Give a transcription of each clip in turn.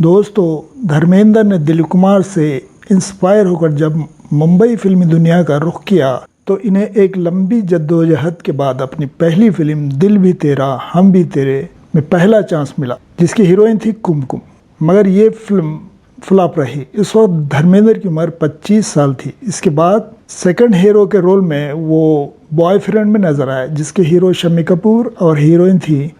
दोस्तों, धर्मेंद्र ने दिलीप कुमार से इंस्पायर होकर जब मुंबई फिल्मी दुनिया का रुख किया तो इन्हें एक लंबी जद्दोजहद के बाद अपनी पहली फिल्म दिल भी तेरा हम भी तेरे में पहला चांस मिला, जिसकी हीरोइन थी कुमकुम। मगर ये फिल्म फ्लॉप रही। इस वक्त धर्मेंद्र की उम्र 25 साल थी। इसके बाद सेकंड हीरो के रोल में वो बॉयफ्रेंड में नजर आए, जिसके हीरो शम्मी कपूर और हीरोइन थी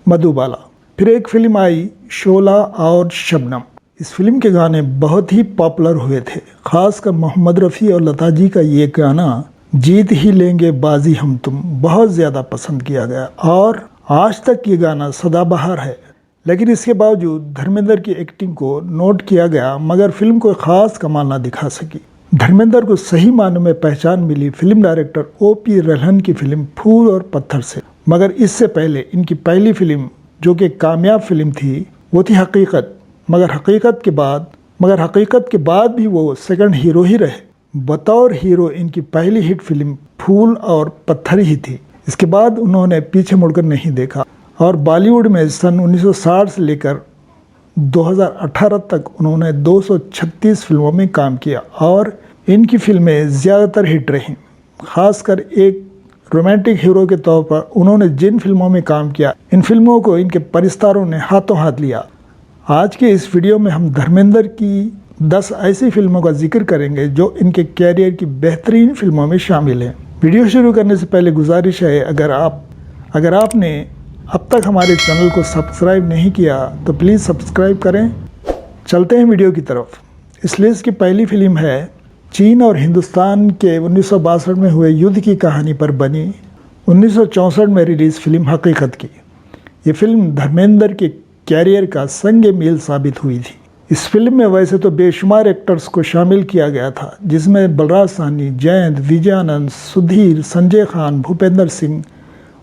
मधुबाला। फिर एक फिल्म आई शोला और शबनम। इस फिल्म के गाने बहुत ही पॉपुलर हुए थे, खासकर मोहम्मद रफ़ी और लता जी का ये गाना जीत ही लेंगे बाजी हम तुम बहुत ज़्यादा पसंद किया गया और आज तक ये गाना सदाबहार है। लेकिन इसके बावजूद धर्मेंद्र की एक्टिंग को नोट किया गया, मगर फिल्म को खास कमाल ना दिखा सकी। धर्मेंद्र को सही मानों में पहचान मिली फिल्म डायरेक्टर O.P. रल्हन की फिल्म फूल और पत्थर से। मगर इससे पहले इनकी पहली फिल्म जो कि कामयाब फिल्म थी वो थी हकीकत। मगर हकीकत के बाद भी वो सेकंड हीरो ही रहे। बतौर हीरो इनकी पहली हिट फिल्म फूल और पत्थर ही थी। इसके बाद उन्होंने पीछे मुड़कर नहीं देखा और बॉलीवुड में सन 1960 से लेकर 2018 तक उन्होंने 236 फिल्मों में काम किया और इनकी फिल्में ज़्यादातर हिट रहीं। खासकर एक रोमांटिक हीरो के तौर पर उन्होंने जिन फिल्मों में काम किया, इन फिल्मों को इनके परिस्तारों ने हाथों हाथ लिया। आज के इस वीडियो में हम धर्मेंद्र की 10 ऐसी फिल्मों का जिक्र करेंगे जो इनके कैरियर की बेहतरीन फिल्मों में शामिल हैं। वीडियो शुरू करने से पहले गुजारिश है, अगर आपने अब तक हमारे चैनल को सब्सक्राइब नहीं किया तो प्लीज़ सब्सक्राइब करें। चलते हैं वीडियो की तरफ। इस लिस्ट की पहली फिल्म है चीन और हिंदुस्तान के 1962 में हुए युद्ध की कहानी पर बनी 1964 में रिलीज़ फिल्म हकीकत की। ये फिल्म धर्मेंद्र के कैरियर का संग मील साबित हुई थी। इस फिल्म में वैसे तो बेशुमार एक्टर्स को शामिल किया गया था, जिसमें बलराज साहनी, जयंत, विजयानंद, सुधीर, संजय खान, भूपेंद्र सिंह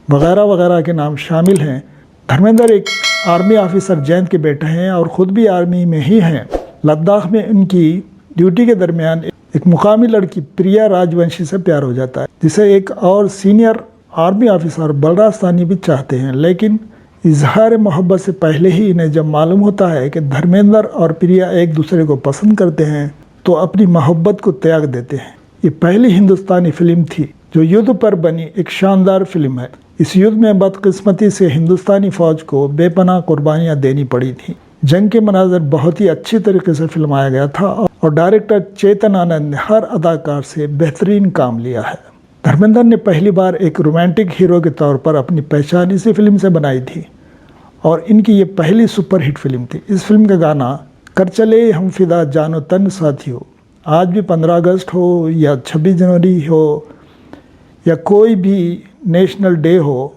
वगैरह वगैरह के नाम शामिल हैं। धर्मेंद्र एक आर्मी ऑफिसर जयंत के बेटे हैं और ख़ुद भी आर्मी में ही हैं। लद्दाख में उनकी ड्यूटी के दरमियान एक मुकामी लड़की प्रिया राजवंशी से प्यार हो जाता है, जिसे एक और senior army officer Balraj Sahni भी चाहते हैं। लेकिन इजहार मोहब्बत से पहले ही इन्हें जब मालूम होता है कि धर्मेंद्र और प्रिया एक दूसरे को पसंद करते हैं तो अपनी मोहब्बत को त्याग देते हैं। ये पहली हिंदुस्तानी फिल्म थी जो युद्ध पर बनी एक शानदार फिल्म है। इस युद्ध में बदकिस्मती से हिंदुस्तानी फौज को बेपनाह कुर्बानियाँ देनी पड़ी थी। जंग के मनाजर बहुत ही अच्छी तरीके से फिल्माया गया था और डायरेक्टर चेतन आनंद ने हर अदाकार से बेहतरीन काम लिया है। धर्मेंद्र ने पहली बार एक रोमांटिक हीरो के तौर पर अपनी पहचान इसी फिल्म से बनाई थी और इनकी ये पहली सुपरहिट फिल्म थी। इस फिल्म का गाना कर चले हम फिदा जानो तन साथियों, आज भी 15 अगस्त हो या 26 जनवरी हो या कोई भी नेशनल डे हो,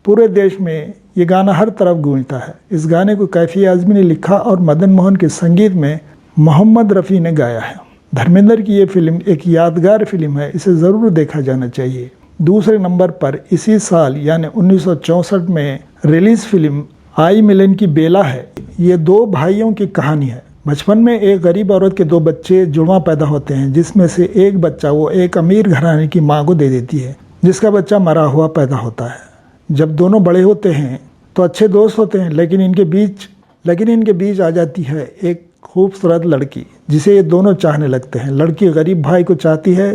पूरे देश में ये गाना हर तरफ गूंजता है। इस गाने को कैफी आज़मी ने लिखा और मदन मोहन के संगीत में मोहम्मद रफ़ी ने गाया है। धर्मेंद्र की ये फिल्म एक यादगार फिल्म है, इसे ज़रूर देखा जाना चाहिए। दूसरे नंबर पर इसी साल यानी 1964 में रिलीज़ फिल्म आई मिलन की बेला है। ये दो भाइयों की कहानी है। बचपन में एक गरीब औरत के दो बच्चे जुड़वा पैदा होते हैं, जिसमें से एक बच्चा वो एक अमीर घराने की माँ को दे देती है, जिसका बच्चा मरा हुआ पैदा होता है। जब दोनों बड़े होते हैं तो अच्छे दोस्त होते हैं, लेकिन इनके बीच आ जाती है एक खूबसूरत लड़की, जिसे ये दोनों चाहने लगते हैं। लड़की गरीब भाई को चाहती है,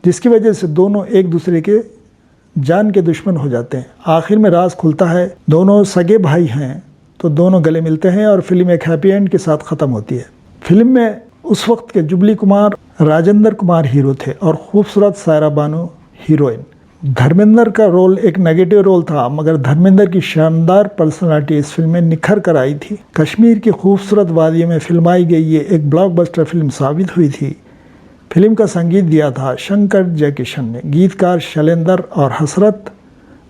जिसकी वजह से दोनों एक दूसरे के जान के दुश्मन हो जाते हैं। आखिर में राज खुलता है, दोनों सगे भाई हैं तो दोनों गले मिलते हैं और फिल्म एक हैप्पी एंड के साथ ख़त्म होती है। फिल्म में उस वक्त के जुबली कुमार, राजेंद्र कुमार हीरो थे और खूबसूरत सायरा बानो हीरोइन। धर्मेंद्र का रोल एक नेगेटिव रोल था, मगर धर्मेंद्र की शानदार पर्सनालिटी इस फिल्म में निखर कर आई थी। कश्मीर की खूबसूरत वादियों में फिल्माई गई ये एक ब्लॉकबस्टर फिल्म साबित हुई थी। फिल्म का संगीत दिया था शंकर जयकिशन ने, गीतकार शैलेंद्र और हसरत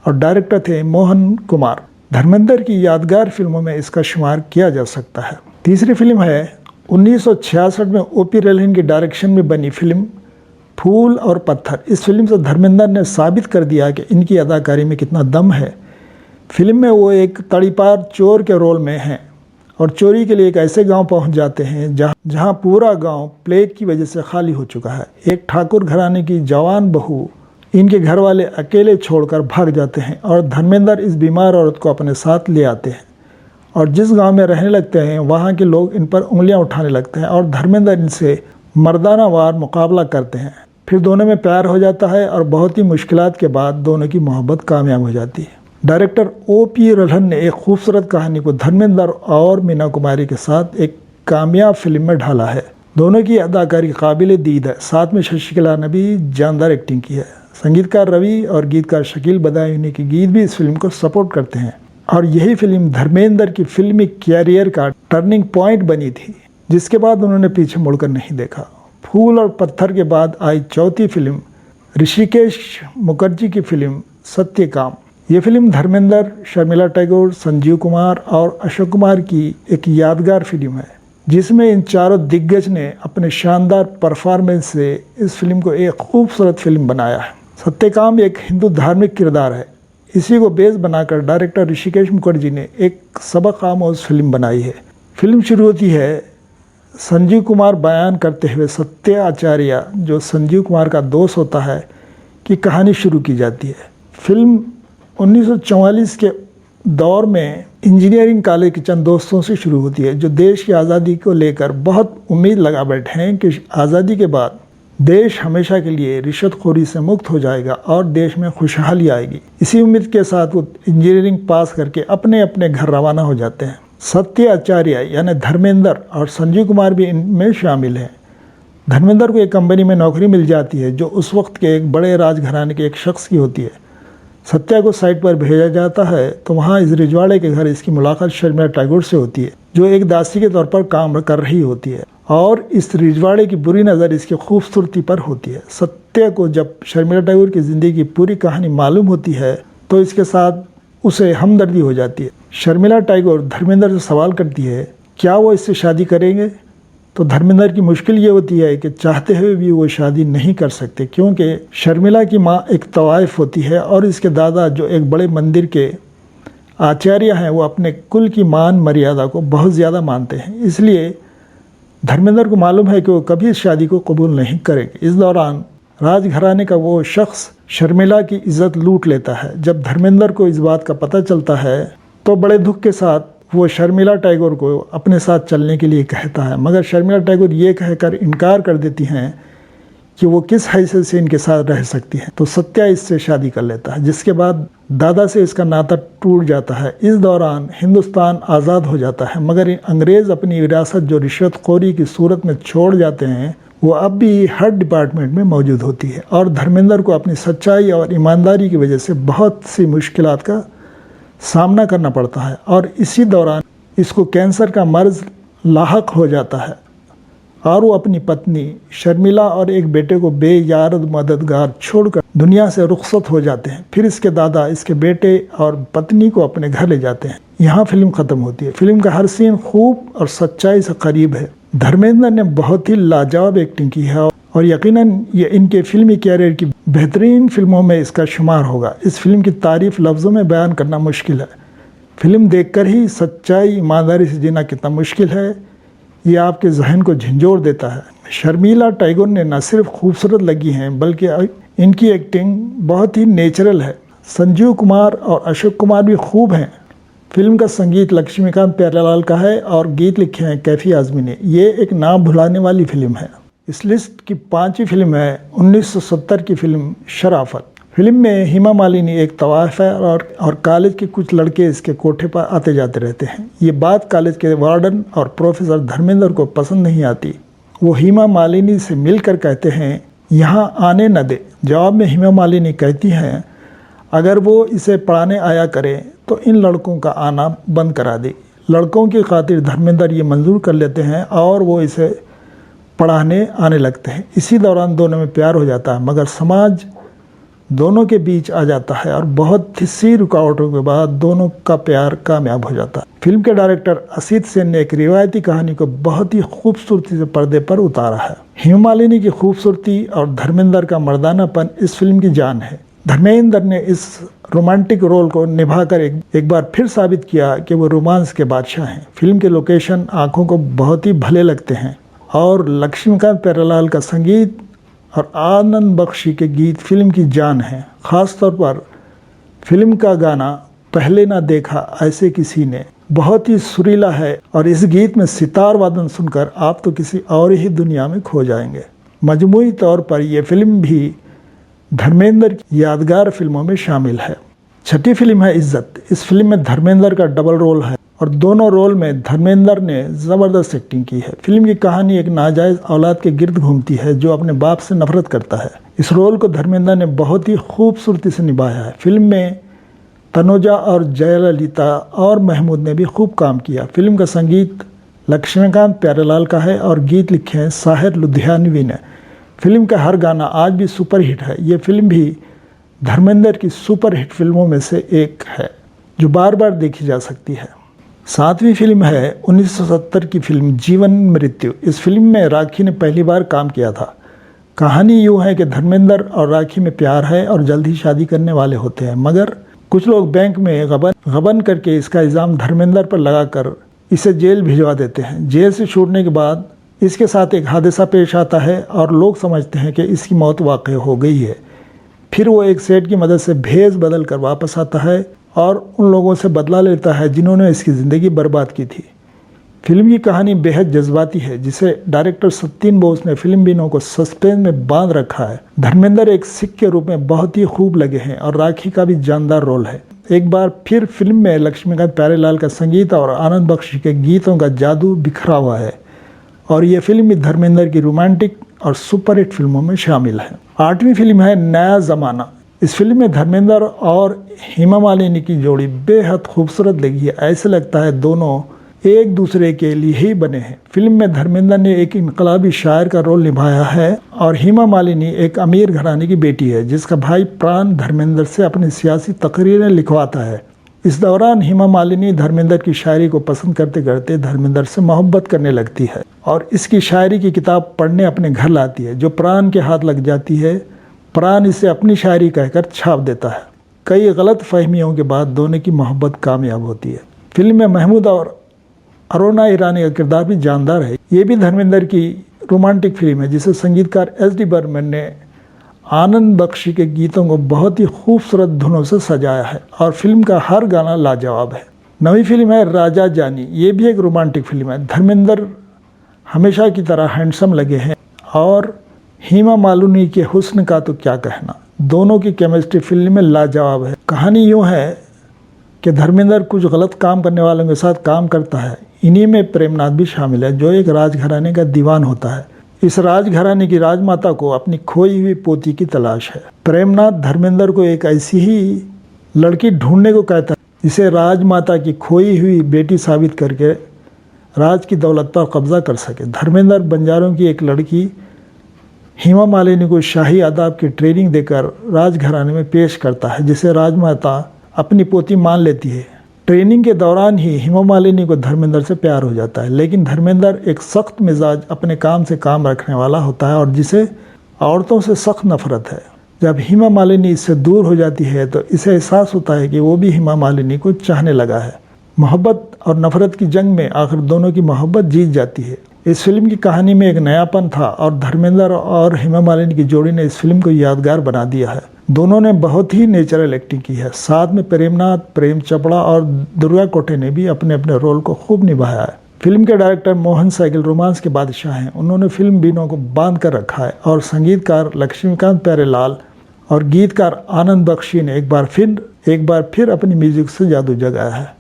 और डायरेक्टर थे मोहन कुमार। धर्मेंद्र की यादगार फिल्मों में इसका शुमार किया जा सकता है। तीसरी फिल्म है 1966 में O.P. रल्हन की डायरेक्शन में बनी फिल्म फूल और पत्थर। इस फिल्म से धर्मेंद्र ने साबित कर दिया कि इनकी अदाकारी में कितना दम है। फिल्म में वो एक तड़ीपार चोर के रोल में हैं और चोरी के लिए एक ऐसे गांव पहुंच जाते हैं जहां पूरा गांव प्लेग की वजह से खाली हो चुका है। एक ठाकुर घराने की जवान बहू इनके घर वाले अकेले छोड़कर भाग जाते हैं और धर्मेंद्र इस बीमार औरत को अपने साथ ले आते हैं और जिस गांव में रहने लगते हैं वहां के लोग इन पर उंगलियां उठाने लगते हैं और धर्मेंद्र इनसे मर्दाना वार मुकाबला करते हैं। फिर दोनों में प्यार हो जाता है और बहुत ही मुश्किलात के बाद दोनों की मोहब्बत कामयाब हो जाती है। Director O.P. रल्हन ने एक खूबसूरत कहानी को धर्मेंद्र और मीना कुमारी के साथ एक कामयाब फिल्म में ढाला है। दोनों की अदाकारी काबिल दीद है। साथ में शशिकला ने भी जानदार एक्टिंग की है। संगीतकार रवि और गीतकार शकील बदायूनी के गीत भी इस फिल्म को सपोर्ट करते हैं और यही फिल्म धर्मेंद्र की फिल्मी कैरियर का टर्निंग पॉइंट बनी थी, जिसके बाद उन्होंने पीछे मुड़कर नहीं देखा। फूल और पत्थर के बाद आई चौथी फिल्म ऋषिकेश मुखर्जी की फिल्म सत्यकाम। ये फिल्म धर्मेंद्र, शर्मिला टैगोर, संजीव कुमार और अशोक कुमार की एक यादगार फिल्म है, जिसमें इन चारों दिग्गज ने अपने शानदार परफॉर्मेंस से इस फिल्म को एक खूबसूरत फिल्म बनाया है। सत्यकाम एक हिंदू धार्मिक किरदार है। इसी को बेस बनाकर डायरेक्टर ऋषिकेश मुखर्जी ने एक सबक आमोज फिल्म बनाई है। फिल्म शुरू होती है संजीव कुमार बयान करते हुए सत्य आचार्य, जो संजीव कुमार का दोस्त होता है, की कहानी शुरू की जाती है। फिल्म 1944 के दौर में इंजीनियरिंग कॉलेज के चंद दोस्तों से शुरू होती है, जो देश की आज़ादी को लेकर बहुत उम्मीद लगा बैठे हैं कि आज़ादी के बाद देश हमेशा के लिए रिश्वतखोरी से मुक्त हो जाएगा और देश में खुशहाली आएगी। इसी उम्मीद के साथ वो इंजीनियरिंग पास करके अपने अपने घर रवाना हो जाते हैं। सत्य आचार्य यानी धर्मेंद्र और संजीव कुमार भी इनमें शामिल हैं। धर्मेंद्र को एक कंपनी में नौकरी मिल जाती है, जो उस वक्त के एक बड़े राजघराने के एक शख्स की होती है। सत्या को साइट पर भेजा जाता है तो वहाँ इस रिजवाड़े के घर इसकी मुलाकात शर्मिला टैगोर से होती है, जो एक दासी के तौर पर काम कर रही होती है और इस रिजवाड़े की बुरी नज़र इसकी खूबसूरती पर होती है। सत्या को जब शर्मिला टैगोर की ज़िंदगी की पूरी कहानी मालूम होती है तो इसके साथ उसे हमदर्दी हो जाती है। शर्मिला टैगोर धर्मेंद्र से सवाल करती है क्या वो इससे शादी करेंगे, तो धर्मेंद्र की मुश्किल ये होती है कि चाहते हुए भी वो शादी नहीं कर सकते, क्योंकि शर्मिला की माँ एक तवाइफ होती है और इसके दादा जो एक बड़े मंदिर के आचार्य हैं, वो अपने कुल की मान मर्यादा को बहुत ज़्यादा मानते हैं। इसलिए धर्मेंद्र को मालूम है कि वो कभी इस शादी को कबूल नहीं करेंगे। इस दौरान राजघराने का वो शख्स शर्मिला की इज्जत लूट लेता है। जब धर्मेंद्र को इस बात का पता चलता है तो बड़े दुख के साथ वो शर्मिला टैगोर को अपने साथ चलने के लिए कहता है, मगर शर्मिला टैगोर ये कहकर इनकार कर देती हैं कि वो किस हैसियत से इनके साथ रह सकती हैं। तो सत्या इससे शादी कर लेता है, जिसके बाद दादा से इसका नाता टूट जाता है। इस दौरान हिंदुस्तान आज़ाद हो जाता है, मगर अंग्रेज़ अपनी विरासत जो रिश्वतखोरी की सूरत में छोड़ जाते हैं, वो अब भी हर डिपार्टमेंट में मौजूद होती है और धर्मेंद्र को अपनी सच्चाई और ईमानदारी की वजह से बहुत सी मुश्किलात का सामना करना पड़ता है और इसी दौरान इसको कैंसर का मर्ज लाहक हो जाता है और वो अपनी पत्नी शर्मिला और एक बेटे को बेयार मददगार छोड़कर दुनिया से रुखसत हो जाते हैं। फिर इसके दादा इसके बेटे और पत्नी को अपने घर ले जाते हैं। यहाँ फिल्म ख़त्म होती है। फिल्म का हर सीन खूब और सच्चाई से करीब है। धर्मेंद्र ने बहुत ही लाजवाब एक्टिंग की है और यकीनन ये इनके फिल्मी कैरियर की बेहतरीन फिल्मों में इसका शुमार होगा। इस फिल्म की तारीफ लफ्ज़ों में बयान करना मुश्किल है। फिल्म देखकर ही सच्चाई ईमानदारी से जीना कितना मुश्किल है ये आपके जहन को झंझोर देता है। शर्मिला टैगोर ने न सिर्फ खूबसूरत लगी हैं बल्कि इनकी एक्टिंग बहुत ही नेचुरल है। संजीव कुमार और अशोक कुमार भी खूब हैं। फिल्म का संगीत लक्ष्मीकांत प्यारेलाल का है और गीत लिखे हैं कैफी आज़मी ने। ये एक नाम भुलाने वाली फिल्म है। इस लिस्ट की 5वीं फिल्म है 1970 की फिल्म शराफत। फिल्म में हेमा मालिनी एक तवाइफ है और कॉलेज के कुछ लड़के इसके कोठे पर आते जाते रहते हैं। ये बात कॉलेज के वार्डन और प्रोफेसर धर्मेंद्र को पसंद नहीं आती। वो हेमा मालिनी से मिलकर कहते हैं यहाँ आने न दे। जवाब में हेमा मालिनी कहती हैं अगर वो इसे पढ़ाने आया करे तो इन लड़कों का आना बंद करा दे। लड़कों की खातिर धर्मेंद्र ये मंजूर कर लेते हैं और वो इसे पढ़ाने आने लगते हैं। इसी दौरान दोनों में प्यार हो जाता है, मगर समाज दोनों के बीच आ जाता है और बहुत सी रुकावटों के बाद दोनों का प्यार कामयाब हो जाता है। फिल्म के डायरेक्टर असित सेन ने एक रिवायती कहानी को बहुत ही खूबसूरती से पर्दे पर उतारा है। हेमा मालिनी की खूबसूरती और धर्मेंद्र का मर्दानापन इस फिल्म की जान है। धर्मेंद्र ने इस रोमांटिक रोल को निभाकर एक बार फिर साबित किया कि वो रोमांस के बादशाह हैं। फिल्म के लोकेशन आंखों को बहुत ही भले लगते हैं और लक्ष्मीकांत प्यारेलाल का संगीत और आनंद बख्शी के गीत फिल्म की जान है। ख़ास तौर पर फिल्म का गाना पहले ना देखा ऐसे किसी ने बहुत ही सुरीला है और इस गीत में सितार वादन सुनकर आप तो किसी और ही दुनिया में खो जाएंगे। मजमूई तौर पर यह फिल्म भी धर्मेंद्र की यादगार फिल्मों में शामिल है। छठी फिल्म है इज्जत। इस फिल्म में धर्मेंद्र का डबल रोल है और दोनों रोल में धर्मेंद्र ने ज़बरदस्त एक्टिंग की है। फिल्म की कहानी एक नाजायज़ औलाद के गिर्द घूमती है जो अपने बाप से नफरत करता है। इस रोल को धर्मेंद्र ने बहुत ही खूबसूरती से निभाया है। फिल्म में तनुजा और जयललिता और महमूद ने भी खूब काम किया। फिल्म का संगीत लक्ष्मीकांत प्यारेलाल का है और गीत लिखे हैं साहिर लुधियानवी ने। फिल्म का हर गाना आज भी सुपरहिट है। ये फिल्म भी धर्मेंद्र की सुपरहिट फिल्मों में से एक है जो बार बार देखी जा सकती है। सातवीं फिल्म है 1970 की फिल्म जीवन मृत्यु। इस फिल्म में राखी ने पहली बार काम किया था। कहानी यूँ है कि धर्मेंद्र और राखी में प्यार है और जल्द ही शादी करने वाले होते हैं, मगर कुछ लोग बैंक में गबन करके इसका इल्ज़ाम धर्मेंद्र पर लगाकर इसे जेल भिजवा देते हैं। जेल से छूटने के बाद इसके साथ एक हादसा पेश आता है और लोग समझते हैं कि इसकी मौत वाक़ई हो गई है। फिर वो एक सेठ की मदद से भेष बदल कर वापस आता है और उन लोगों से बदला लेता है जिन्होंने इसकी ज़िंदगी बर्बाद की थी। फिल्म की कहानी बेहद जज्बाती है जिसे डायरेक्टर सत्येन बोस ने फिल्म बिनों को सस्पेंस में बांध रखा है। धर्मेंद्र एक सिख के रूप में बहुत ही खूब लगे हैं और राखी का भी जानदार रोल है। एक बार फिर फिल्म में लक्ष्मीकांत प्यारेलाल का संगीत और आनंद बख्शी के गीतों का जादू बिखरा हुआ है और ये फिल्म भी धर्मेंद्र की रोमांटिक और सुपरहिट फिल्मों में शामिल है। आठवीं फिल्म है नया ज़माना। इस फिल्म में धर्मेंद्र और हेमा मालिनी की जोड़ी बेहद खूबसूरत लगी है। ऐसे लगता है दोनों एक दूसरे के लिए ही बने हैं। फिल्म में धर्मेंद्र ने एक इनकलाबी शायर का रोल निभाया है और हेमा मालिनी एक अमीर घराने की बेटी है जिसका भाई प्राण धर्मेंद्र से अपनी सियासी तकरीरें लिखवाता है। इस दौरान हेमा मालिनी धर्मेंद्र की शायरी को पसंद करते करते धर्मेंद्र से मोहब्बत करने लगती है और इसकी शायरी की किताब पढ़ने अपने घर लाती है जो प्राण के हाथ लग जाती है। प्राण इसे अपनी शायरी कहकर छाप देता है। कई गलत फहमियों के बाद दोनों की मोहब्बत कामयाब होती है। फिल्म में महमूद और अरुणा ईरानी का किरदार भी जानदार है। ये भी धर्मेंद्र की रोमांटिक फिल्म है जिसे संगीतकार एस.डी. बर्मन ने आनंद बख्शी के गीतों को बहुत ही खूबसूरत धुनों से सजाया है और फिल्म का हर गाना लाजवाब है। नवी फिल्म है राजा जानी। ये भी एक रोमांटिक फिल्म है। धर्मेंद्र हमेशा की तरह हैंडसम लगे हैं और हेमा मालिनी के हुस्न का तो क्या कहना। दोनों की केमिस्ट्री फिल्म में लाजवाब है। कहानी यूँ है कि धर्मेंद्र कुछ गलत काम करने वालों के साथ काम करता है। इन्हीं में प्रेमनाथ भी शामिल है जो एक राजघराने का दीवान होता है। इस राजघराने की राजमाता को अपनी खोई हुई पोती की तलाश है। प्रेमनाथ धर्मेंद्र को एक ऐसी ही लड़की ढूंढने को कहता है जिसे राजमाता की खोई हुई बेटी साबित करके राज की दौलत पर कब्जा कर सके। धर्मेंद्र बंजारों की एक लड़की हेमा मालिनी को शाही आदाब की ट्रेनिंग देकर राजघराने में पेश करता है जिसे राजमाता अपनी पोती मान लेती है। ट्रेनिंग के दौरान ही हेमा मालिनी को धर्मेंद्र से प्यार हो जाता है, लेकिन धर्मेंद्र एक सख्त मिजाज अपने काम से काम रखने वाला होता है और जिसे औरतों से सख्त नफरत है। जब हेमा मालिनी इससे दूर हो जाती है तो इसे एहसास होता है कि वो भी हेमा मालिनी को चाहने लगा है। मोहब्बत और नफरत की जंग में आखिर दोनों की मोहब्बत जीत जाती है। इस फिल्म की कहानी में एक नयापन था और धर्मेंद्र और हेमा मालिनी की जोड़ी ने इस फिल्म को यादगार बना दिया है। दोनों ने बहुत ही नेचुरल एक्टिंग की है। साथ में प्रेमनाथ, प्रेम चोपड़ा और दुर्गा कोटे ने भी अपने अपने रोल को खूब निभाया है। फिल्म के डायरेक्टर मोहन सैगल रोमांस के बादशाह हैं। उन्होंने फिल्म बीनों को बांध कर रखा है और संगीतकार लक्ष्मीकांत प्यारेलाल और गीतकार आनंद बख्शी ने एक बार फिर अपनी म्यूजिक से जादू जगाया है।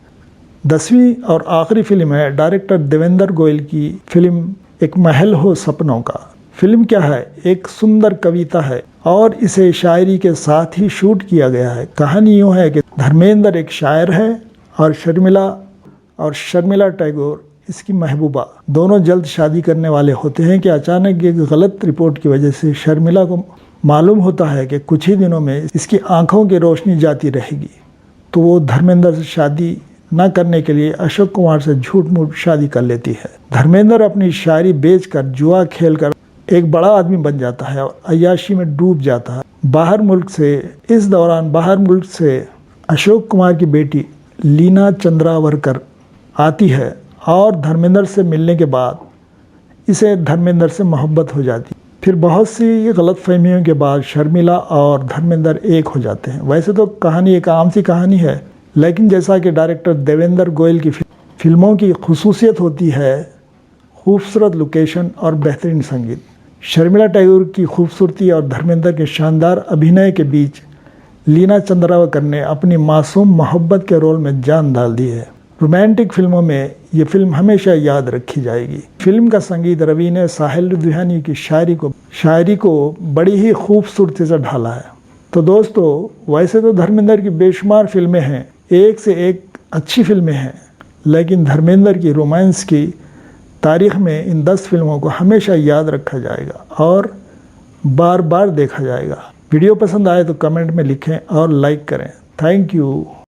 10वीं और आखिरी फिल्म है डायरेक्टर देवेंद्र गोयल की फिल्म एक महल हो सपनों का। फिल्म क्या है, एक सुंदर कविता है और इसे शायरी के साथ ही शूट किया गया है। कहानी यूँ है कि धर्मेंद्र एक शायर है और शर्मिला टैगोर इसकी महबूबा दोनों जल्द शादी करने वाले होते हैं कि अचानक एक गलत रिपोर्ट की वजह से शर्मिला को मालूम होता है कि कुछ ही दिनों में इसकी आंखों की रोशनी जाती रहेगी। तो वो धर्मेंद्र से शादी न करने के लिए अशोक कुमार से झूठ मूठ शादी कर लेती है। धर्मेंद्र अपनी शायरी बेचकर जुआ खेलकर एक बड़ा आदमी बन जाता है और अय्याशी में डूब जाता है। इस दौरान बाहर मुल्क से अशोक कुमार की बेटी लीना चंद्रावरकर आती है और धर्मेंद्र से मिलने के बाद इसे धर्मेंद्र से मोहब्बत हो जाती है। फिर बहुत सी गलतफहमियों के बाद शर्मिला और धर्मेंद्र एक हो जाते हैं। वैसे तो कहानी एक आम सी कहानी है, लेकिन जैसा कि डायरेक्टर देवेंद्र गोयल की फिल्मों की खुसूसियत होती है खूबसूरत लोकेशन और बेहतरीन संगीत। शर्मिला टैगोर की खूबसूरती और धर्मेंद्र के शानदार अभिनय के बीच लीना चंद्रावकर ने अपनी मासूम मोहब्बत के रोल में जान डाल दी है। रोमांटिक फिल्मों में ये फिल्म हमेशा याद रखी जाएगी। फिल्म का संगीत रवि ने साहिल लुधियानी की शायरी को बड़ी ही खूबसूरती से ढाला है। तो दोस्तों, वैसे तो धर्मेंद्र की बेशुमार फिल्में हैं, एक से एक अच्छी फिल्में हैं, लेकिन धर्मेंद्र की रोमांस की तारीख में इन 10 फिल्मों को हमेशा याद रखा जाएगा और बार बार देखा जाएगा। वीडियो पसंद आए तो कमेंट में लिखें और लाइक करें। Thank you.